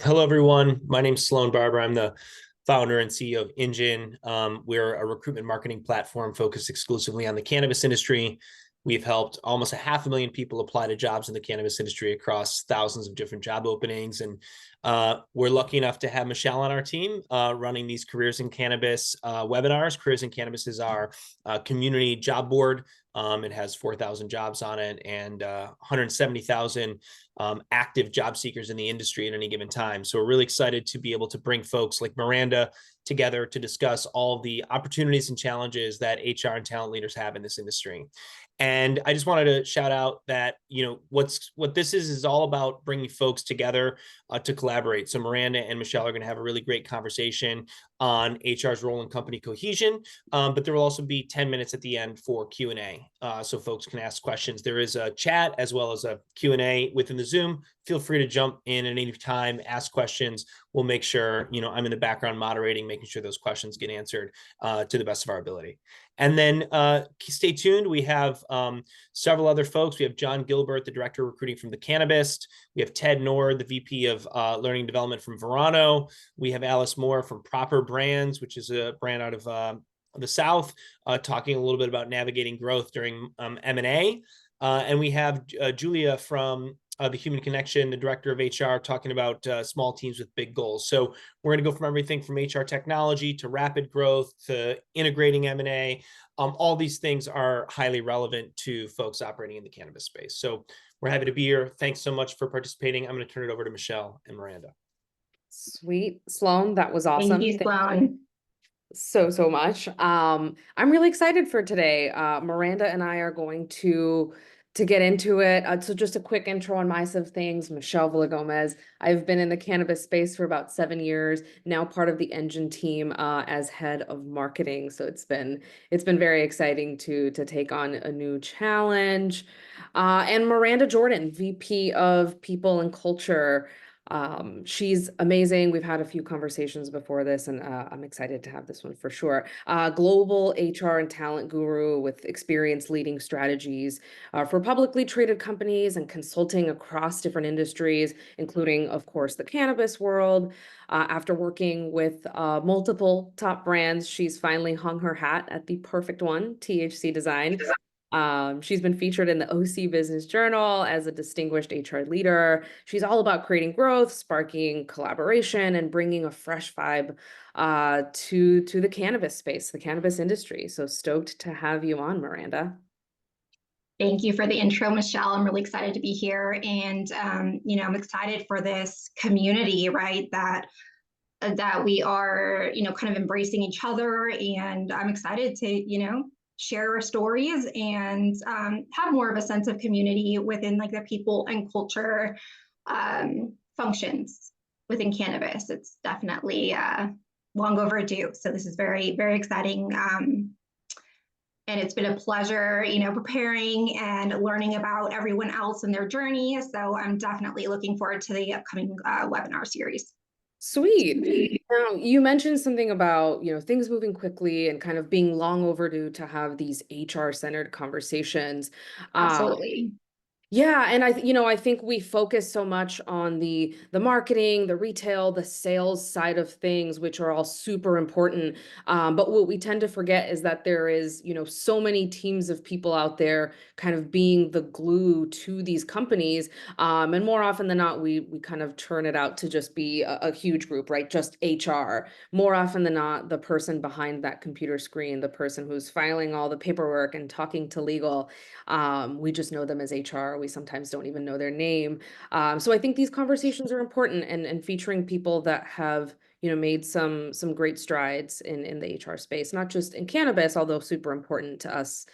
Hello, everyone. My name's Sloane Barbour. I'm the founder and CEO of Engin. We're a recruitment marketing platform focused exclusively on the cannabis industry. We've helped almost 500,000 people apply to jobs in the cannabis industry across thousands of different job openings. And we're lucky enough to have Michelle on our team running these Careers in Cannabis webinars. Careers in Cannabis is our community job board. It has 4,000 jobs on it and 170,000 active job seekers in the industry at any given time. So we're really excited to be able to bring folks like Miranda together to discuss all the opportunities and challenges that HR and talent leaders have in this industry. And I just wanted to shout out that, what this is all about bringing folks together to collaborate. So Miranda and Michelle are going to have a really great conversation on HR's role in company cohesion, but there will also be 10 minutes at the end for Q&A, so folks can ask questions. There is a chat as well as a Q&A within the Zoom. Feel free to jump in at any time, ask questions. We'll make sure, I'm in the background moderating, making sure those questions get answered to the best of our ability. And then stay tuned. We have several other folks. We have John Gilbert, the Director of Recruiting from the Cannabis. We have Ted Nord, the VP of Learning and Development from Verano. We have Alice Moore from Proper Brands, which is a brand out of the South, talking a little bit about navigating growth during M&A. And we have Julia from the Human Connection, the Director of HR, talking about small teams with big goals. So we're going to go from everything from HR technology to rapid growth to integrating M&A. All these things are highly relevant to folks operating in the cannabis space. So we're happy to be here. Thanks so much for participating. I'm going to turn it over to Michelle and Miranda. Sweet. Sloane, that was awesome. Thank you, Sloane. So much. I'm really excited for today. Miranda and I are going to get into it. So just a quick intro on my side of things. Michelle Villagomez. I've been in the cannabis space for about 7 years, now part of the Engin team as head of marketing. So it's been very exciting to take on a new challenge. And Miranda Jordan, VP of People and Culture. She's amazing. We've had a few conversations before this, and I'm excited to have this one for sure. Global HR and talent guru with experience leading strategies for publicly traded companies and consulting across different industries, including, of course, the cannabis world. After working with multiple top brands, she's finally hung her hat at the perfect one, THC Design. She's been featured in the OC Business Journal as a distinguished HR leader. She's all about creating growth, sparking collaboration, and bringing a fresh vibe to the cannabis space, the cannabis industry. So stoked to have you on, Miranda. Thank you for the intro, Michelle. I'm really excited to be here. And, I'm excited for this community, right, that we are, kind of embracing each other. And I'm excited to, share our stories and have more of a sense of community within like the people and culture functions within cannabis. It's definitely long overdue. So this is very, very exciting. And it's been a pleasure, preparing and learning about everyone else and their journey. So I'm definitely looking forward to the upcoming webinar series. Sweet. Now, you mentioned something about, things moving quickly and kind of being long overdue to have these HR-centered conversations. Absolutely. Yeah, and I think we focus so much on the marketing, the retail, the sales side of things, which are all super important. But what we tend to forget is that there is, so many teams of people out there kind of being the glue to these companies. And more often than not, we kind of turn it out to just be a huge group, right? Just HR. More often than not, the person behind that computer screen, the person who's filing all the paperwork and talking to legal, we just know them as HR. We sometimes don't even know their name. So I think these conversations are important and featuring people that have, made some great strides in the HR space, not just in cannabis, although super important to us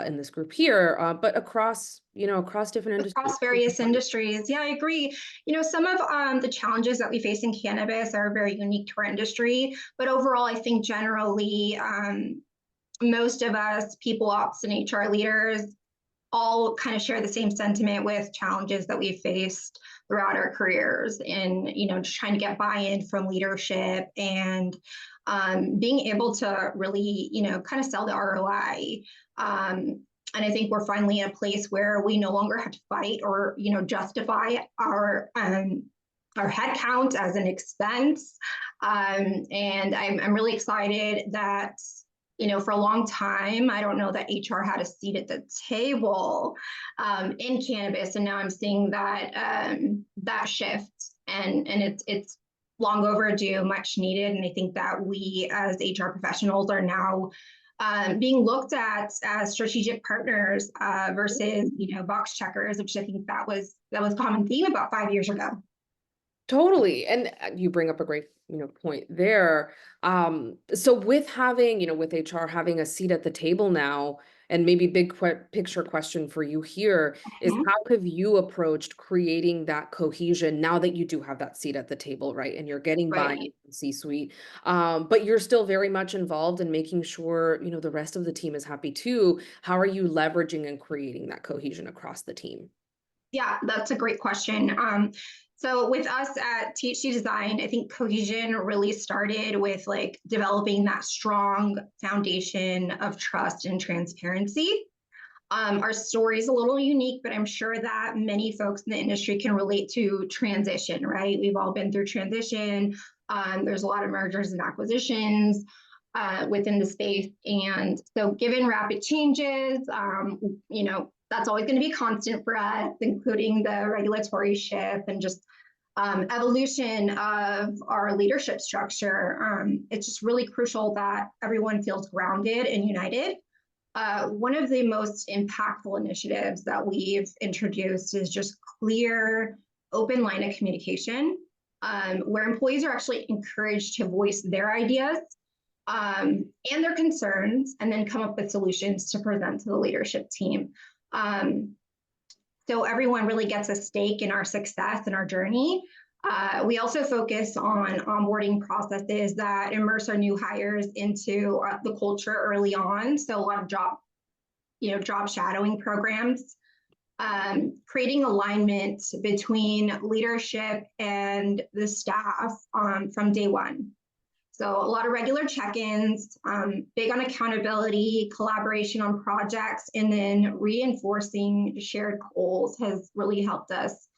in this group here, but across different industries. Across various industries. Yeah, I agree. Some of the challenges that we face in cannabis are very unique to our industry, but overall, I think generally, most of us, people ops and HR leaders, all kind of share the same sentiment with challenges that we've faced throughout our careers in, just trying to get buy-in from leadership and being able to really, kind of sell the ROI. And I think we're finally in a place where we no longer have to fight or, justify our our headcount as an expense. And I'm really excited that, for a long time, I don't know that HR had a seat at the table in cannabis, and now I'm seeing that that shift, and it's long overdue, much needed, and I think that we as HR professionals are now being looked at as strategic partners versus box checkers, which I think that was a common theme about 5 years ago. Totally. And you bring up a great, point there. So with having, with HR having a seat at the table now, and maybe big picture question for you here is Mhm. how have you approached creating that cohesion now that you do have that seat at the table, right? And you're getting Right. buy-in from C-suite, but you're still very much involved in making sure, the rest of the team is happy too. How are you leveraging and creating that cohesion across the team? Yeah, that's a great question. So with us at THC Design, I think cohesion really started with like developing that strong foundation of trust and transparency. Our story is a little unique, but I'm sure that many folks in the industry can relate to transition, right? We've all been through transition. There's a lot of mergers and acquisitions within the space. And so given rapid changes, that's always going to be constant for us, including the regulatory shift and just evolution of our leadership structure. It's just really crucial that everyone feels grounded and united. One of the most impactful initiatives that we've introduced is just clear, open line of communication, where employees are actually encouraged to voice their ideas and their concerns, and then come up with solutions to present to the leadership team. So everyone really gets a stake in our success and our journey. We also focus on onboarding processes that immerse our new hires into the culture early on. So a lot of job shadowing programs, creating alignment between leadership and the staff from day one. So a lot of regular check-ins, big on accountability, collaboration on projects, and then reinforcing shared goals has really helped us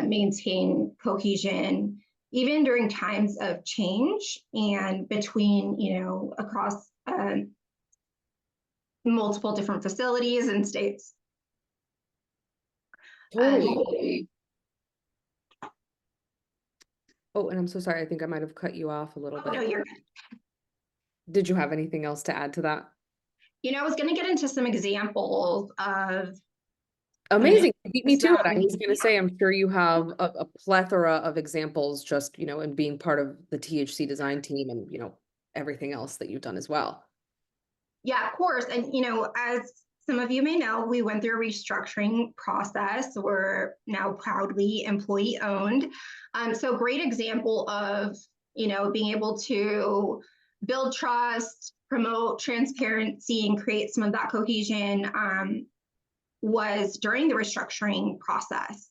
maintain cohesion, even during times of change and between, across multiple different facilities and states. Totally. Oh, and I'm so sorry. I think I might have cut you off a little bit. No, you're good. Did you have anything else to add to that? I was going to get into some examples of. Amazing. Beat me to it. I was going to say, I'm sure you have a plethora of examples just, and being part of the THC design team and, everything else that you've done as well. Yeah, of course. And, as some of you may know, we went through a restructuring process. We're now proudly employee owned. So great example of, being able to build trust, promote transparency, and create some of that cohesion was during the restructuring process.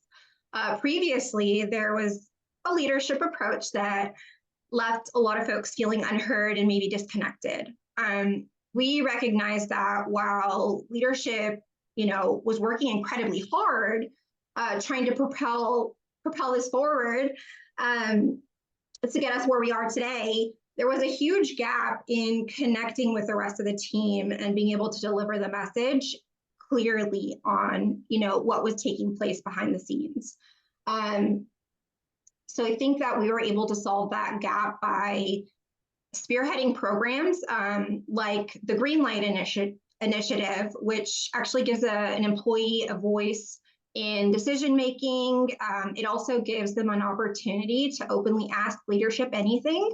Previously, there was a leadership approach that left a lot of folks feeling unheard and maybe disconnected. We recognized that while leadership, was working incredibly hard, trying to propel this forward to get us where we are today, there was a huge gap in connecting with the rest of the team and being able to deliver the message clearly on, what was taking place behind the scenes. So I think that we were able to solve that gap by spearheading programs like the Green Light Initiative, which actually gives an employee a voice in decision making. It also gives them an opportunity to openly ask leadership anything.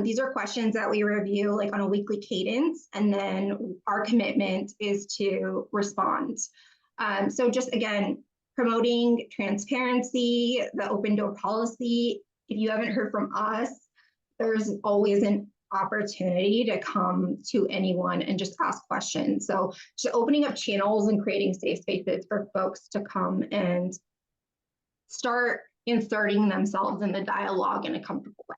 These are questions that we review like on a weekly cadence, and then our commitment is to respond. So just again, promoting transparency, the open door policy. If you haven't heard from us, there's always an opportunity to come to anyone and just ask questions. So just opening up channels and creating safe spaces for folks to come and start inserting themselves in the dialogue in a comfortable way.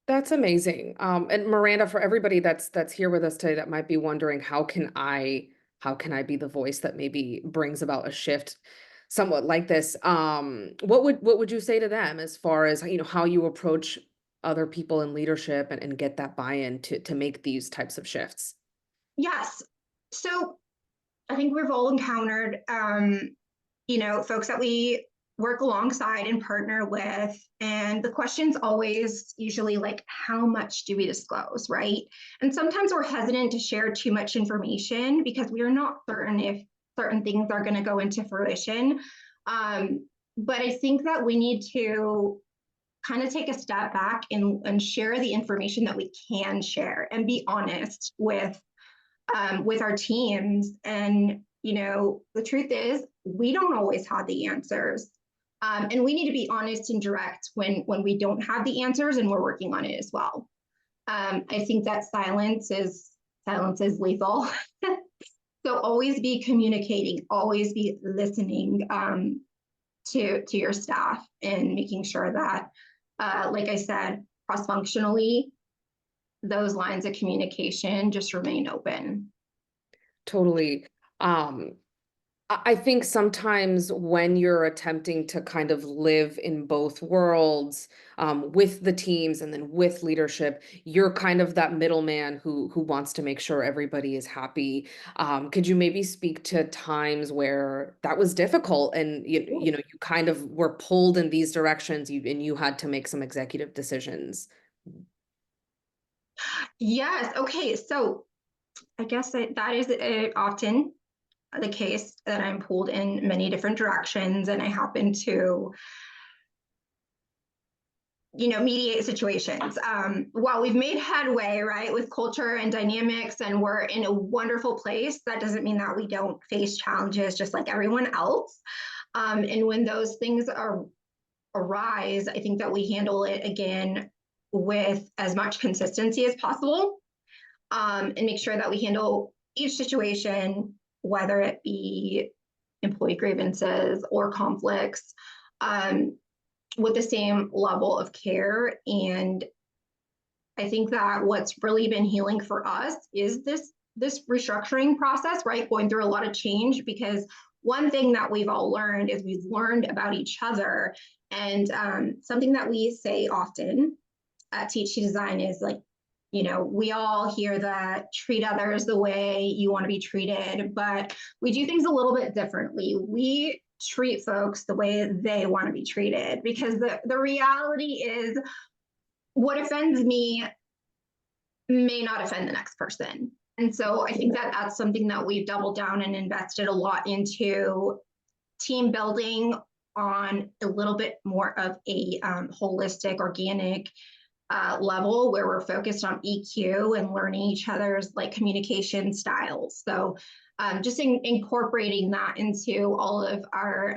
That's amazing. And Miranda, for everybody that's here with us today that might be wondering, how can I be the voice that maybe brings about a shift? somewhat like this, what would you say to them as far as, how you approach other people in leadership and get that buy-in to make these types of shifts? Yes. So I think we've all encountered, folks that we work alongside and partner with. And the question's always usually like, how much do we disclose, right? And sometimes we're hesitant to share too much information because we are not certain if certain things are going to go into fruition. But I think that we need to kind of take a step back and share the information that we can share and be honest with our teams. And, the truth is, we don't always have the answers. And we need to be honest and direct when we don't have the answers, and we're working on it as well. I think that silence is lethal. So always be communicating, always be listening to your staff, and making sure that, like I said, cross-functionally, those lines of communication just remain open. Totally. I think sometimes when you're attempting to kind of live in both worlds, with the teams and then with leadership, you're kind of that middleman who wants to make sure everybody is happy. Could you maybe speak to times where that was difficult and you kind of were pulled in these directions, and you had to make some executive decisions? Yes. Okay. So I guess that is often the case, that I'm pulled in many different directions, and I happen to, mediate situations. While we've made headway, right, with culture and dynamics, and we're in a wonderful place, that doesn't mean that we don't face challenges just like everyone else. And when those things arise, I think that we handle it again with as much consistency as possible, and make sure that we handle each situation, whether it be employee grievances or conflicts, with the same level of care. And I think that what's really been healing for us is this restructuring process, right? Going through a lot of change, because one thing that we've all learned is we've learned about each other. And something that we say often at Teach to Design is like, we all hear that treat others the way you want to be treated, but we do things a little bit differently. We treat folks the way they want to be treated, because the reality is, what offends me may not offend the next person. And so I think that that's something that we've doubled down and invested a lot into, team building on a little bit more of a holistic, organic level, where we're focused on EQ and learning each other's like communication styles. So just incorporating that into all of our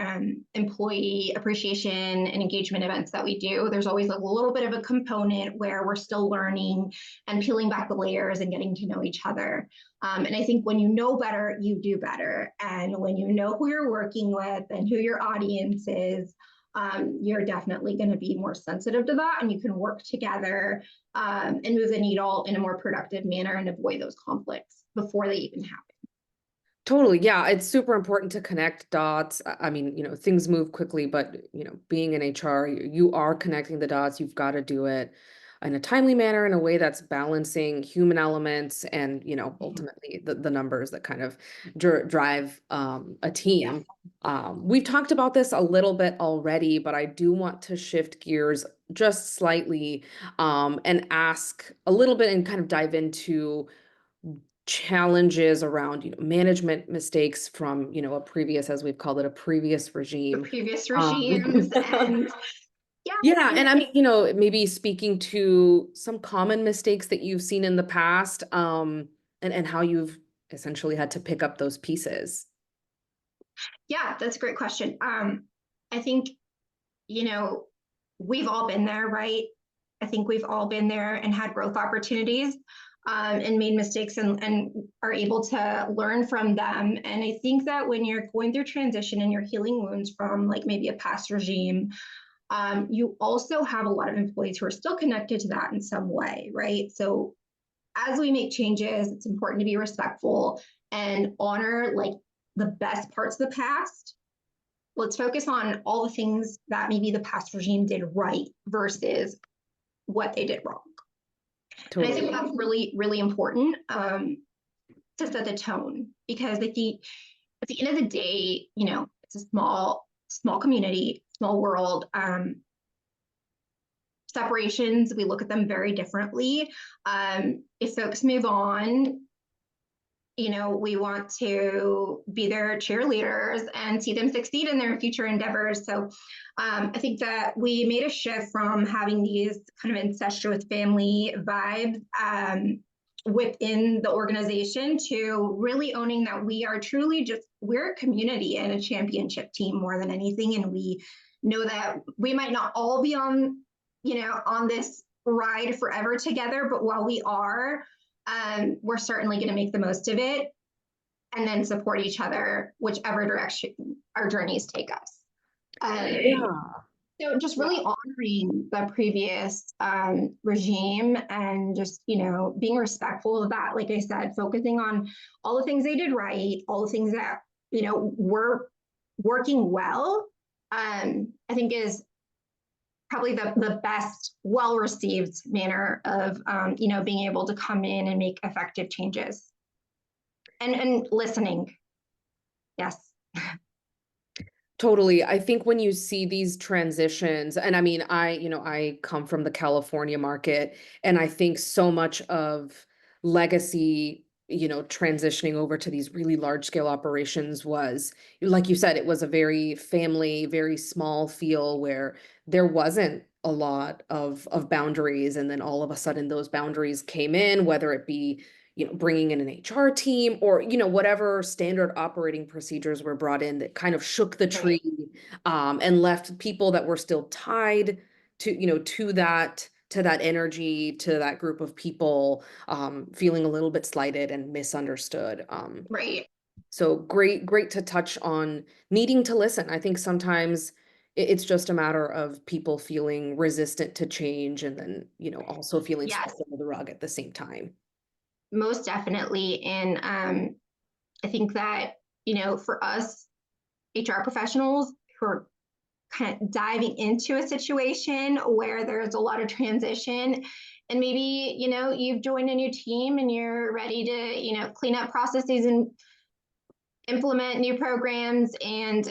employee appreciation and engagement events that we do. There's always a little bit of a component where we're still learning and peeling back the layers and getting to know each other. And I think when you know better, you do better. And when you know who you're working with and who your audience is, you're definitely going to be more sensitive to that, and you can work together and move the needle in a more productive manner and avoid those conflicts before they even happen. Totally. Yeah. It's super important to connect dots. I mean, things move quickly, but, being in HR, you are connecting the dots. You've got to do it in a timely manner, in a way that's balancing human elements and, ultimately the numbers that kind of drive a team. We've talked about this a little bit already, but I do want to shift gears just slightly, and ask a little bit and kind of dive into challenges around management mistakes from a previous, as we've called it, a previous regime. The previous regimes. And yeah, and I mean, maybe speaking to some common mistakes that you've seen in the past, and how you've essentially had to pick up those pieces. Yeah, that's a great question. I think, we've all been there, right? I think we've all been there and had growth opportunities, and made mistakes, and are able to learn from them. And I think that when you're going through transition and you're healing wounds from like maybe a past regime, you also have a lot of employees who are still connected to that in some way, right? So as we make changes, it's important to be respectful and honor like the best parts of the past, let's focus on all the things that maybe the past regime did right versus what they did wrong. Totally. And I think that's really, really important to set the tone, because at the end of the day, you know, it's a small community, small world. Separations, we look at them very differently. If folks move on, you know, we want to be their cheerleaders and see them succeed in their future endeavors. So I think that we made a shift from having these kind of incestuous family vibes within the organization to really owning that we are truly we're a community and a championship team more than anything. And we know that we might not all be on, you know, on this ride forever together, but while we are, we're certainly going to make the most of it and then support each other, whichever direction our journeys take us. So just really honoring the previous regime and just, you know, being respectful of that. Like I said, focusing on all the things they did right, all the things that, you know, were working well, I think is probably the best, well-received manner of, you know, being able to come in and make effective changes. And listening. Yes. Totally. I think when you see these transitions, and I mean, I come from the California market, and I think so much of legacy, transitioning over to these really large scale operations was, like you said, it was a very family, very small feel where there wasn't a lot of boundaries. And then all of a sudden those boundaries came in, whether it be bringing in an HR team or, whatever standard operating procedures were brought in that kind of shook the tree, and left people that were still tied to, to that energy, to that group of people, feeling a little bit slighted and misunderstood. Right. So great to touch on needing to listen. I think sometimes it's just a matter of people feeling resistant to change and then, also feeling swept under the rug at the same time. Most definitely. And I think that, for us HR professionals who are kind of diving into a situation where there's a lot of transition and maybe, you've joined a new team and you're ready to, clean up processes and implement new programs. And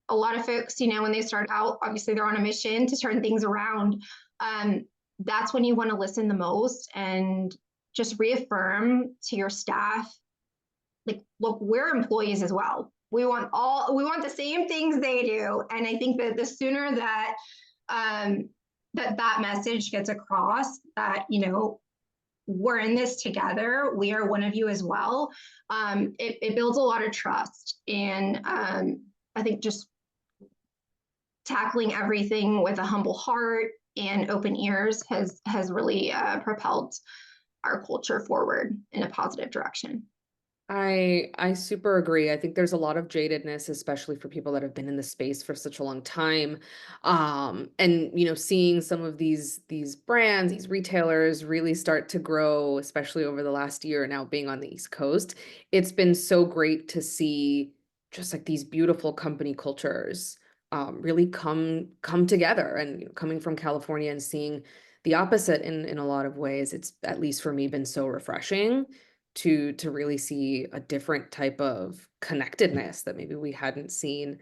a lot of folks, when they start out, obviously they're on a mission to turn things around. That's when you want to listen the most and just reaffirm to your staff, like, look, we're employees as well. We want the same things they do. And I think that the sooner that that message gets across that, we're in this together, we are one of you as well, it builds a lot of trust. And I think just tackling everything with a humble heart and open ears has really propelled our culture forward in a positive direction. I super agree. I think there's a lot of jadedness, especially for people that have been in the space for such a long time. And seeing some of these brands, these retailers really start to grow, especially over the last year now being on the East Coast. It's been so great to see just like these beautiful company cultures really come together. And coming from California and seeing the opposite in a lot of ways, it's, at least for me, been so refreshing to really see a different type of connectedness that maybe we hadn't seen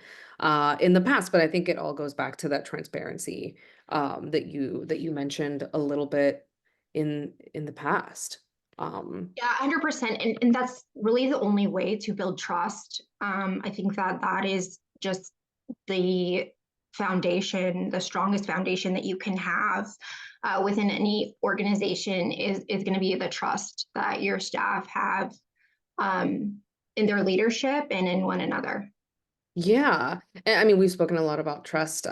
in the past. But I think it all goes back to that transparency that you mentioned a little bit in the past. Yeah, 100%. And that's really the only way to build trust. I think that is just the foundation, the strongest foundation that you can have within any organization is going to be the trust that your staff have in their leadership and in one another. Yeah. I mean, we've spoken a lot about trust.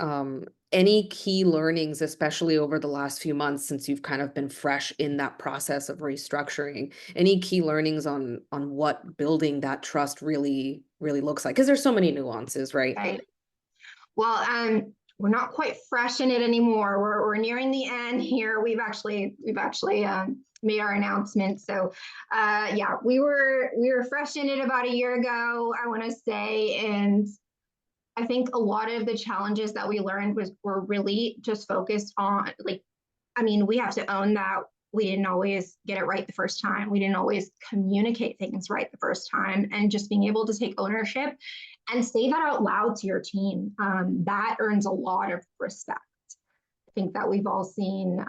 Any key learnings, especially over the last few months since you've kind of been fresh in that process of restructuring, any key learnings on what building that trust really looks like? Because there's so many nuances, right? Right. Well, we're not quite fresh in it anymore. We're nearing the end here. We've actually made our announcement. So we were fresh in it about a year ago, I want to say, and I think a lot of the challenges that we learned were really just focused on, like, I mean, we have to own that we didn't always get it right the first time. We didn't always communicate things right the first time, and just being able to take ownership and say that out loud to your team, that earns a lot of respect. I think that we've all seen,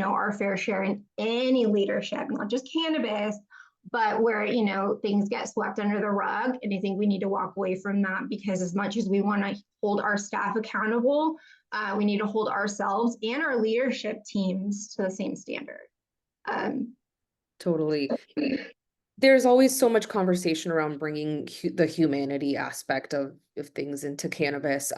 our fair share in any leadership, not just cannabis, but where, things get swept under the rug. And I think we need to walk away from that, because as much as we want to hold our staff accountable, we need to hold ourselves and our leadership teams to the same standard. Totally. There's always so much conversation around bringing the humanity aspect of things into cannabis.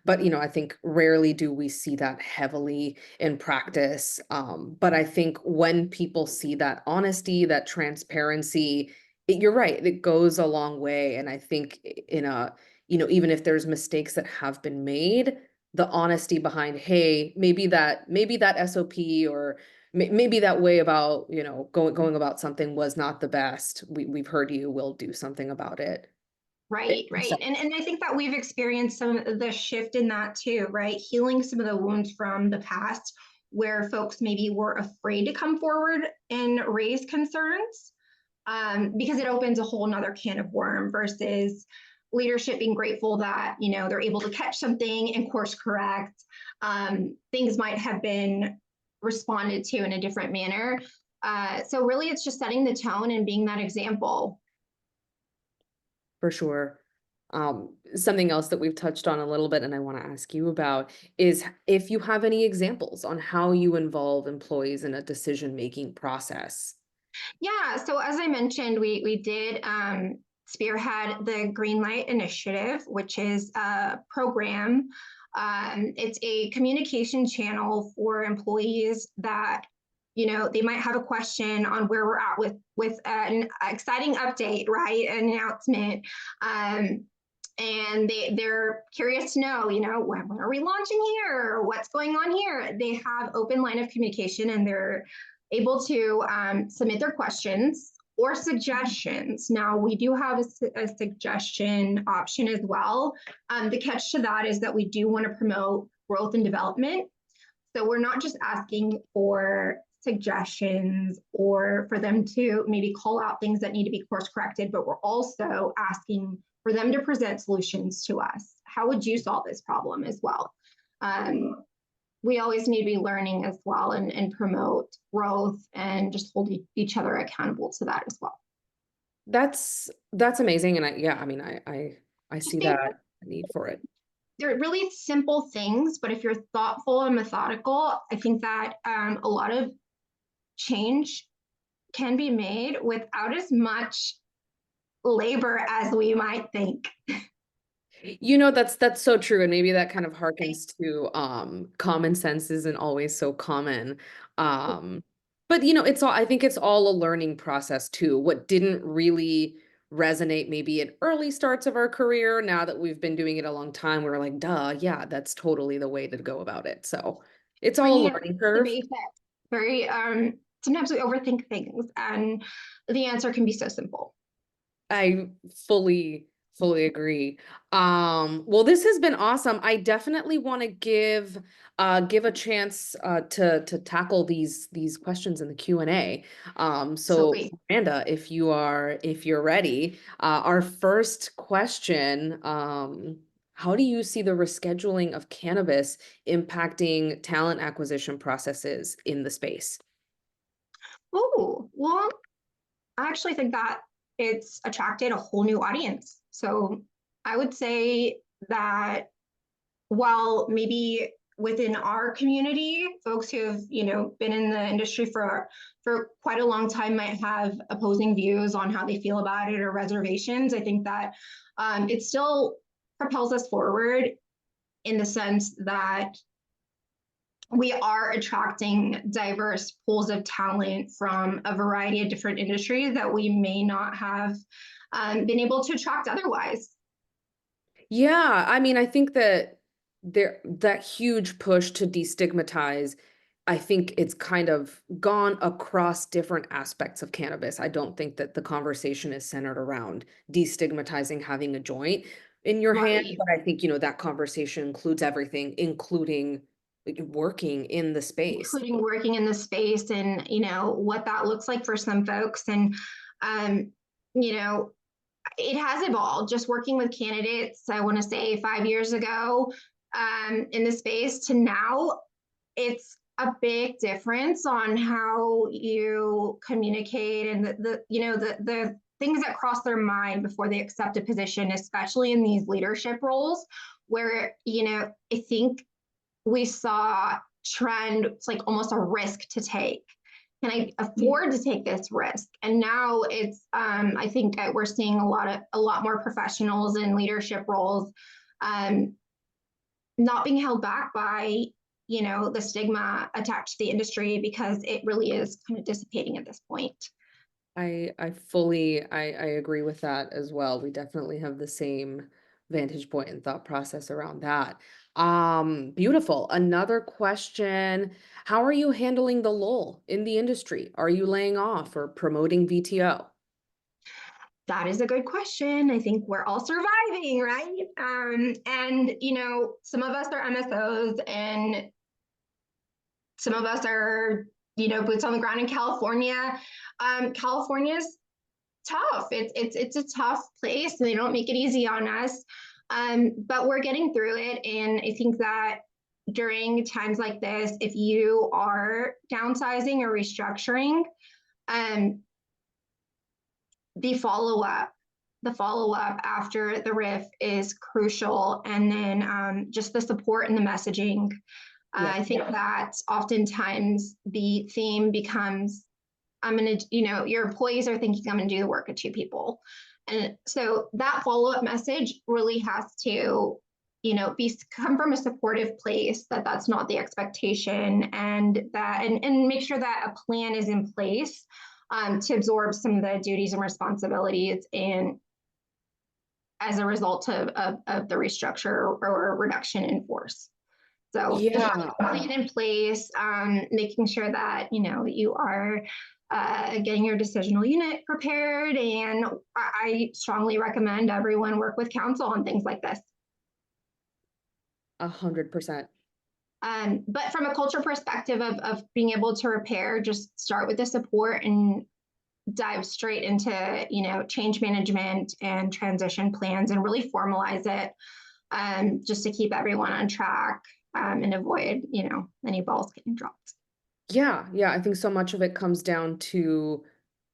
But, I think rarely do we see that heavily in practice. But I think when people see that honesty, that transparency, you're right, it goes a long way. And I think even if there's mistakes that have been made, the honesty behind, hey, maybe that SOP or maybe that way about, going about something was not the best. We've heard you, we'll do something about it. Right. And I think that we've experienced some of the shift in that too, right? Healing some of the wounds from the past, where folks maybe were afraid to come forward and raise concerns, because it opens a whole nother can of worm, versus leadership being grateful that, they're able to catch something and course correct. Things might have been responded to in a different manner. So really, it's just setting the tone and being that example. For sure. Something else that we've touched on a little bit and I want to ask you about is if you have any examples on how you involve employees in a decision-making process. Yeah, so as I mentioned, we did spearhead the Green Light Initiative, which is a program. It's a communication channel for employees that, they might have a question on where we're at with an exciting update, right? An announcement. And they're curious to know, when are we launching here? What's going on here? They have open line of communication, and they're able to submit their questions or suggestions. Now, we do have a suggestion option as well. The catch to that is that we do want to promote growth and development. So we're not just asking for suggestions or for them to maybe call out things that need to be course corrected, but we're also asking for them to present solutions to us. How would you solve this problem as well? We always need to be learning as well, and promote growth and just hold each other accountable to that as well. That's amazing. And I see that need for it. They're really simple things, but if you're thoughtful and methodical, I think that a lot of change can be made without as much labor as we might think. That's so true. And maybe that kind of harkens to common sense isn't always so common. But I think it's all a learning process too. What didn't really resonate maybe in early starts of our career, now that we've been doing it a long time, we're like, duh, yeah, that's totally the way to go about it. So it's all a learning curve. Very sometimes we overthink things, and the answer can be so simple. I fully agree. Well, this has been awesome. I definitely want to give a chance to tackle these questions in the Q&A. So Miranda, if you're ready, our first question, how do you see the rescheduling of cannabis impacting talent acquisition processes in the space? Oh, well, I actually think that it's attracted a whole new audience. So I would say that while maybe within our community, folks who have, been in the industry for quite a long time might have opposing views on how they feel about it or reservations, I think that it still propels us forward in the sense that we are attracting diverse pools of talent from a variety of different industries that we may not have been able to attract otherwise. Yeah, I think that that huge push to destigmatize, I think it's kind of gone across different aspects of cannabis. I don't think that the conversation is centered around destigmatizing having a joint. in your hand, Right. but I think, that conversation includes everything, including like working in the space. Including working in the space and, what that looks like for some folks. And, um, you know, it has evolved just working with candidates. I want to say 5 years ago in the space to now, it's a big difference on how you communicate and the things that cross their mind before they accept a position, especially in these leadership roles, where I think we saw trend. It's like almost a risk to take. Can I afford to take this risk? And now it's I think that we're seeing a lot more professionals in leadership roles not being held back by the stigma attached to the industry, because it really is kind of dissipating at this point. I fully agree with that as well. We definitely have the same vantage point and thought process around that. Beautiful. Another question. How are you handling the lull in the industry? Are you laying off or promoting VTO? That is a good question. I think we're all surviving, right? And some of us are MSOs, and some of us are boots on the ground in California. California's tough. It's a tough place, and they don't make it easy on us. But we're getting through it, and I think that during times like this, if you are downsizing or restructuring, the follow-up after the RIF is crucial, and then just the support and the messaging. I think that oftentimes the theme becomes, your employees are thinking I'm going to do the work of two people. And so that follow-up message really has to, come from a supportive place, that's not the expectation, and make sure that a plan is in place to absorb some of the duties and responsibilities and as a result of the restructure or reduction in force. So Yeah. plan in place, making sure that you are getting your decisional unit prepared, and I strongly recommend everyone work with counsel on things like this. 100%. But from a culture perspective of being able to repair, just start with the support and dive straight into change management and transition plans, and really formalize it, just to keep everyone on track and avoid any balls getting dropped. Yeah, I think so much of it comes down to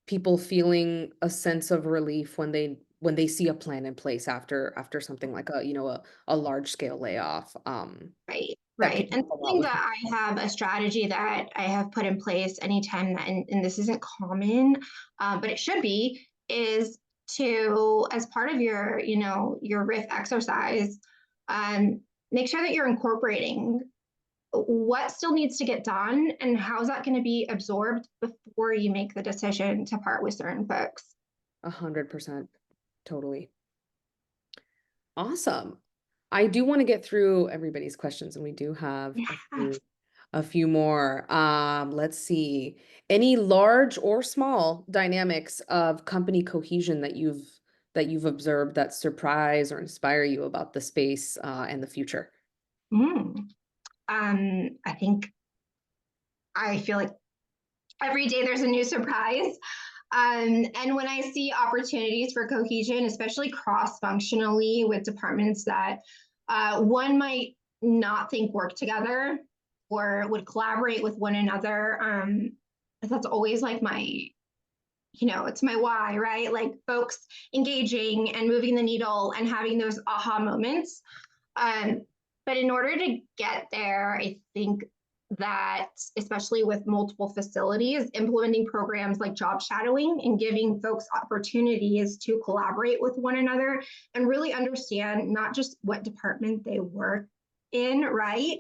people feeling a sense of relief when they see a plan in place after something like a large scale layoff. Right. And something that I have a strategy that I have put in place anytime that, and this isn't common, but it should be, is to, as part of your RIF exercise, make sure that you're incorporating what still needs to get done and how's that going to be absorbed before you make the decision to part with certain folks. 100%. Totally. Awesome. I do want to get through everybody's questions, and we do have a few more. Let's see. Any large or small dynamics of company cohesion that you've observed that surprise or inspire you about the space and the future? I feel like every day there's a new surprise. And when I see opportunities for cohesion, especially cross-functionally with departments that one might not think work together or would collaborate with one another, that's always like my, it's my why, right? Like folks engaging and moving the needle and having those aha moments. But in order to get there, I think that, especially with multiple facilities, implementing programs like job shadowing and giving folks opportunities to collaborate with one another and really understand not just what department they work in, right?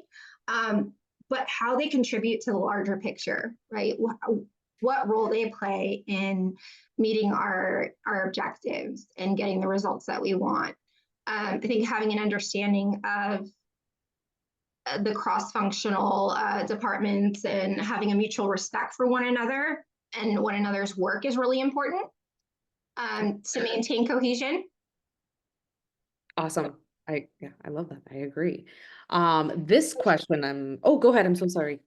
But how they contribute to the larger picture, right? What role they play in meeting our objectives and getting the results that we want. I think having an understanding of the cross-functional departments and having a mutual respect for one another and one another's work is really important to maintain cohesion. Awesome. Yeah, I love that. I agree. This question, oh, go ahead. I'm so sorry.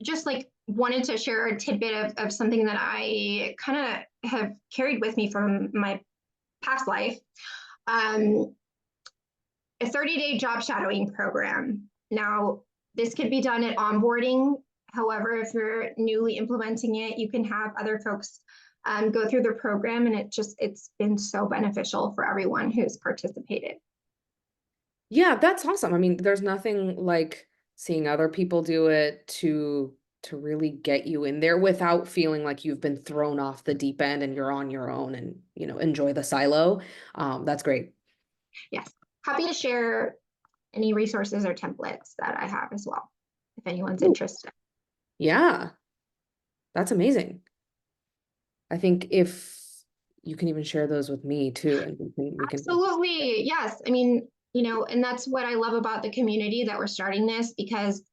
Just like wanted to share a tidbit of something that I kind of have carried with me from my past life. A 30-day job shadowing program. Now, this could be done at onboarding. However, if you're newly implementing it, you can have other folks go through the program, and it's been so beneficial for everyone who's participated. Yeah, that's awesome. I mean, there's nothing like seeing other people do it to really get you in there without feeling like you've been thrown off the deep end and you're on your own and, enjoy the silo. That's great. Yes. Happy to share any resources or templates that I have as well, if anyone's interested. Yeah, that's amazing. I think if you can even share those with me too, and we can. Absolutely. Yes. I mean, and that's what I love about the community that we're starting this, because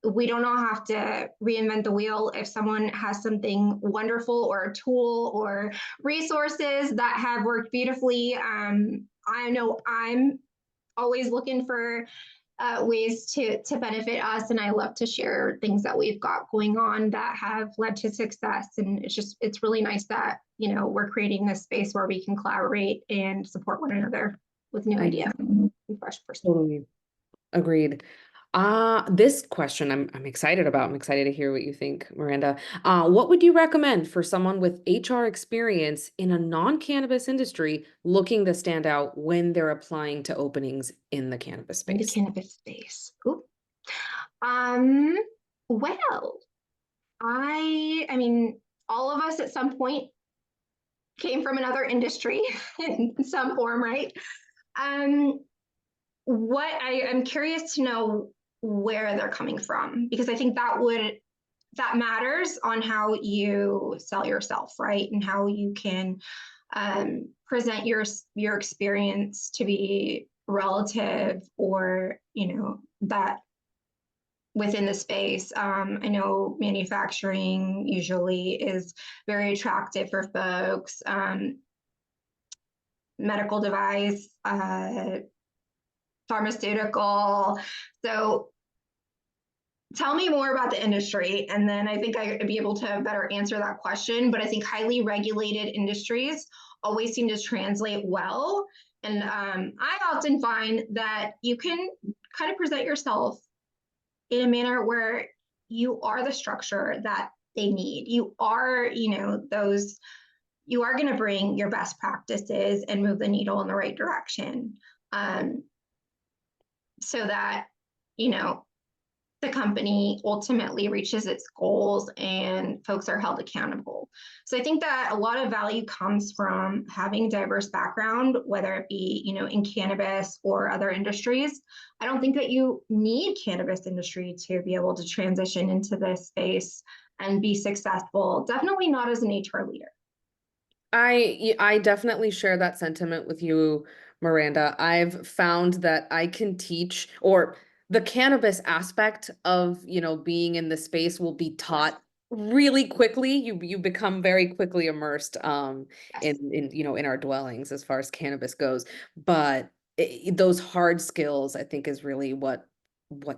we don't all have to reinvent the wheel. If someone has something wonderful or a tool or resources that have worked beautifully, I know I'm always looking for ways to benefit us, and I love to share things that we've got going on that have led to success. And it's really nice that we're creating this space where we can collaborate and support one another with new ideas and fresh perspectives. Totally agreed. This question I'm excited about. I'm excited to hear what you think, Miranda. What would you recommend for someone with HR experience in a non-cannabis industry looking to stand out when they're applying to openings in the cannabis space? In the cannabis space. Ooh. Well, I mean, all of us at some point came from another industry in some form, right? What I'm curious to know where they're coming from, because I think that matters on how you sell yourself, right? And how you can present your experience to be relative, or that within the space. I know manufacturing usually is very attractive for folks. Medical device, pharmaceutical. So tell me more about the industry, and then I think I'd be able to better answer that question. But I think highly regulated industries always seem to translate well. And I often find that you can kind of present yourself in a manner where you are the structure that they need. You are, you are going to bring your best practices and move the needle in the right direction. So that, the company ultimately reaches its goals and folks are held accountable. So I think that a lot of value comes from having diverse background, whether it be, in cannabis or other industries. I don't think that you need cannabis industry to be able to transition into this space and be successful. Definitely not as an HR leader. I definitely share that sentiment with you, Miranda. I've found that I can teach, or the cannabis aspect of, being in the space will be taught really quickly. You become very quickly immersed in our dwellings as far as cannabis goes. But those hard skills, I think, is really what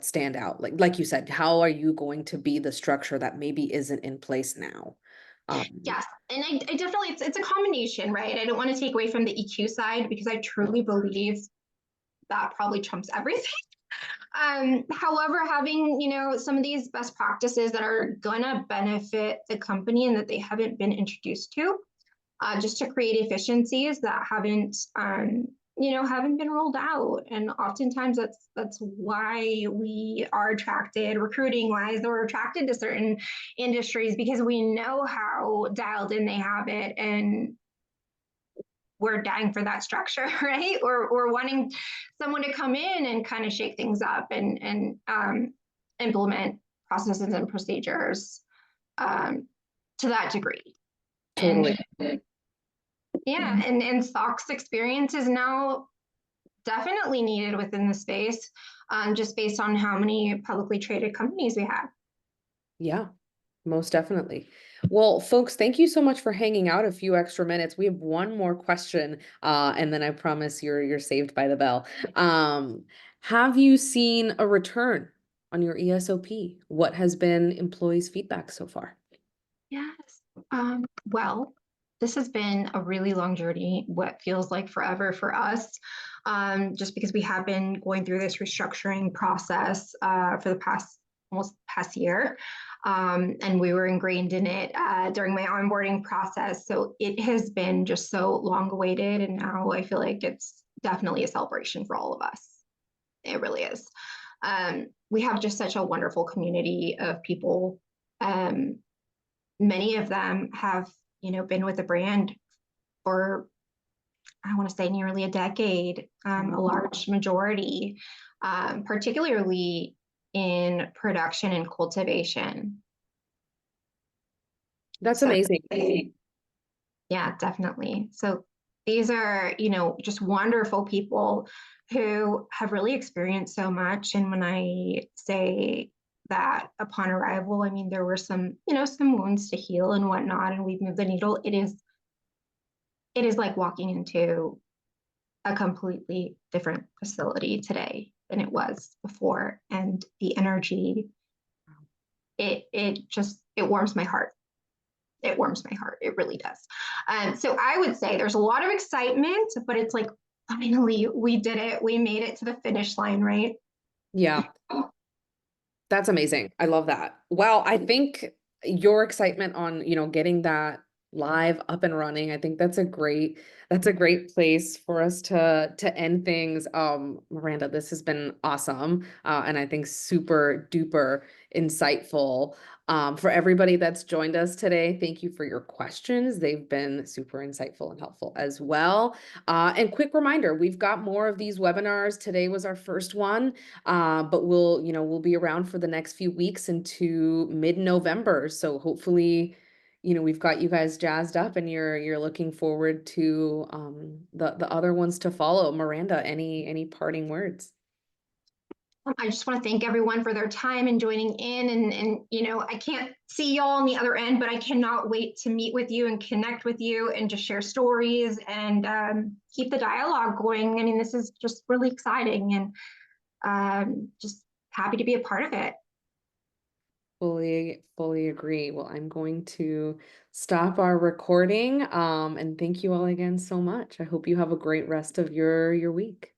stand out. Like you said, how are you going to be the structure that maybe isn't in place now? Yes, and I definitely, it's a combination, right? I don't want to take away from the EQ side, because I truly believe that probably trumps everything. However, having, some of these best practices that are gonna benefit the company and that they haven't been introduced to, just to create efficiencies that haven't been rolled out. And oftentimes that's why we are attracted, recruiting wise, or attracted to certain industries, because we know how dialed in they have it, and we're dying for that structure, right? Or we're wanting someone to come in and kind of shake things up and implement processes and procedures to that degree. Totally. And SOX experience is now definitely needed within the space, just based on how many publicly traded companies we have. Yeah. Most definitely. Well, folks, thank you so much for hanging out a few extra minutes. We have one more question, and then I promise you're saved by the bell. Have you seen a return on your ESOP? What has been employees' feedback so far? Yes. Well, this has been a really long journey, what feels like forever for us, just because we have been going through this restructuring process for the almost past year. And we were ingrained in it during my onboarding process. So it has been just so long awaited. And now I feel like it's definitely a celebration for all of us. It really is. We have just such a wonderful community of people. Many of them have, been with the brand for, I want to say, nearly a decade, a large majority, particularly in production and cultivation. That's So, amazing. yeah, definitely. So these are, just wonderful people who have really experienced so much. And when I say that upon arrival, I mean, there were some wounds to heal and whatnot, and we've moved the needle. It is like walking into a completely different facility today than it was before. And the energy, it warms my heart. It warms my heart. It really does. So I would say there's a lot of excitement, but it's like, finally, we did it. We made it to the finish line, right? Yeah. That's amazing. I love that. Well, I think your excitement on, getting that live up and running, I think that's a great place for us to end things. Miranda, this has been awesome. And I think super duper insightful. For everybody that's joined us today, thank you for your questions. They've been super insightful and helpful as well. And quick reminder, we've got more of these webinars. Today was our first one. But we'll be around for the next few weeks into mid-November. So hopefully, we've got you guys jazzed up and you're looking forward to the other ones to follow. Miranda, any parting words? I just want to thank everyone for their time and joining in. And I can't see y'all on the other end, but I cannot wait to meet with you and connect with you and just share stories and keep the dialogue going. I mean, this is just really exciting and just happy to be a part of it. Fully agree. Well, I'm going to stop our recording. And thank you all again so much. I hope you have a great rest of your week.